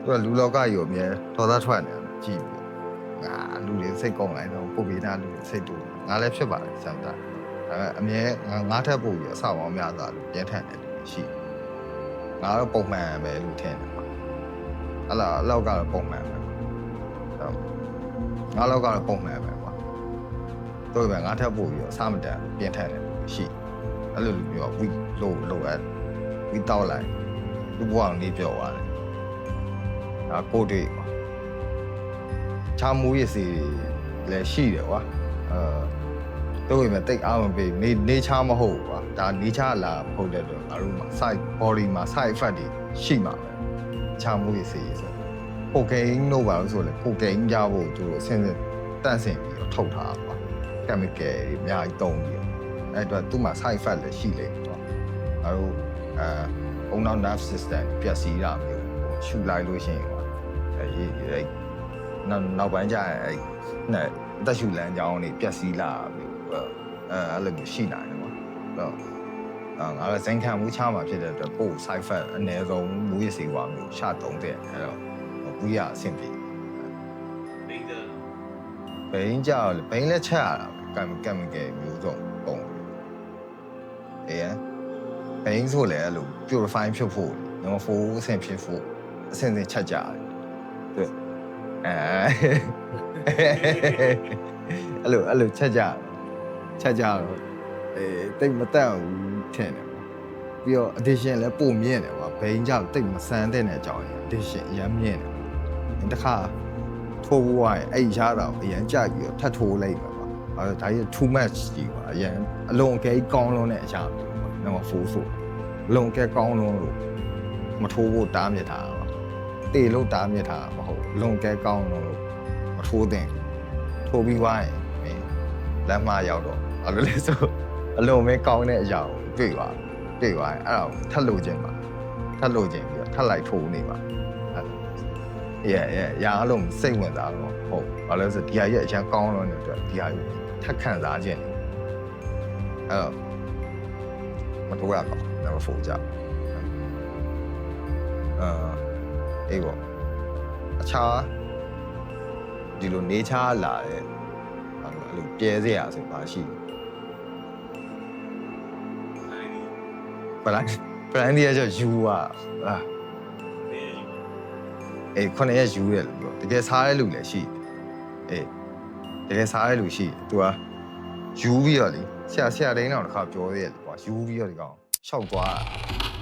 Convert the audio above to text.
သူကလူလောကကြီးကိုအမြဲဒေါသထွက်နေတယ်ကြည့်ပြီးငါလူတွေစိတ်ကောင်းလိုက်တော့ကိုဗစ်နာလူတွေစိတ်တူငါလည်းဖြစ်ပါတယ်စံတာအမြဲငါထက်ပို့ပြီးအဆောက်အအုံများစွာပြင်းထန်တယ်ရှိငါတော့ပုံမှန်ပဲလို့ထင်တယ်ပေါ့အဲ့လားအလောက်ကတော့ပုံမှန်ပဲငါလောက်ကတော့ပုံမှန်ပဲကွာတို့ပဲငါထက်ပို့ပြီးအဆမတန်ပြင်းထန်တယ်ရှိအဲ့လိုလူမျိုးဝီလိုအပ်ဝီတောက်လိုက်သူ့ဘဝကိုနေပြောသွားတယ်ဒါကိုတွေ့ကွာချာမူရစီလည်းရှိတယ်ကွာတို့ပဲတိတ်အားမပေးနေချာမဟုတ်ကွာဒါနေချာလာမဟုတ်တဲ့တော့ငါတို့မှာ side body မှာ side effect တွေရှိမှာပဲချာမူရစီဆိုကိုကိန်းတို့ပါလို့ဆိုလေကိုကိန်းကြဖို့သူတို့အစင်းတန့်စင်ပြီးတော့ထုတ်ထားကွာ chemical တွေအများကြီးတုံးပြီးအဲ့တော့သူ့မှာ side effect လည်းရှိလေကွာငါတို့အုံနောက် nerve system ပျက်စီးတာမျိုးရှူလိုက်လို့ရှိရင်ကွာအဲ့နောက်ပိုင်းကျရင်အဲ့နဲ့အသက်ရှူလမ်းကြောင်းတွေပျက်စီးလာပြီအဲ့လိုရှိနိုင်တယ်ပေါ့တော့ငါလည်းဇင်ခံမှုချမှာဖြစ်တဲ့အတွက်ပို့ side effect အနည်းဆုံးမူရစီဝါမျိုးရှာသုံးတဲ့အဲ့တော့ဘူးရအဆင်ပြေဘိန်းကြောက်ဘိန်းလက်ချက်ရတာကမ်မီကယ်မျိုးစုံပုံအေးဘိန်းဆိုလည်းအဲ့လို purify ဖြစ်ဖို့ number 4အဆင့်ဖြစ်ဖို့အဆင့်ချက်ကြတယ်တွေ့အဲ့လိုချက်ကြတော့တိတ်မတက်ဘူးထင်တယ်ပြီးတော့ addiction လည်းပုံမြင့်တယ်ကွာဘိန်းကြောက်တိတ်မဆန်းတဲ့အကြောင်းရင်း addiction အရင်မြင့်တယ်တခါထိုးသွားရင်အဲ့ရတာကိုအရင်ကြိုက်ပြီးတော့ထပ်ထိုးလိုက်မှာကွာအဲ့ဒါကြီး too much ကြီးကွာအရင်အလုံးအကဲကောင်းလုံးတဲ့အရာမျိုးကွာ number 4ဆိုအလုံးအကဲကောင်းလုံးလို့မထိုးဖို့တားမြစ်တာကွာတေလို့တားမြစ်တာမဟုတ်အလုံးအကဲကောင်းလုံးလို့မထိုးသင့်ထိုးပြီးသွားရင်လမ်းမရောက်တော့အဲ့လိုလဲဆိုအလုံးမဲကောင်းတဲ့အရာကိုတွေ့သွားရင်အဲ့ဒါကိုထပ်လို့ခြင်းပြီးတော့ထပ်လိုက်ထိုးနေပါရအလုံးစိတ်ဝင်စားတော့ဟုတ်ဘာလဲဆိုဒီဟာရဲ့အရင်ကောင်းလို့နေတဲ့ဒီဟာကိုထပ်ခံစားခြင်းအဲ့တော့မထိုးရပါဘူးတော့ဖို့ကြအေးပေါ့အခြားဒီလိုနေချာလာတဲ့အဲ့လိုပြဲစရာဆိုပါရှိပလန်ဒီယာကျယူอ่ะခုနှစ်ရက်ယူရတယ်လို့ပြောတကယ်စားတဲ့လူလည်းရှိတကယ်စားတဲ့လူရှိသူကယူပြီးတော့လေဆရာတိုင်းတော့တစ်ခါပြောသေးတယ်ကွာယူပြီးတော့ဒီကောင်ရှောက်သွားတာ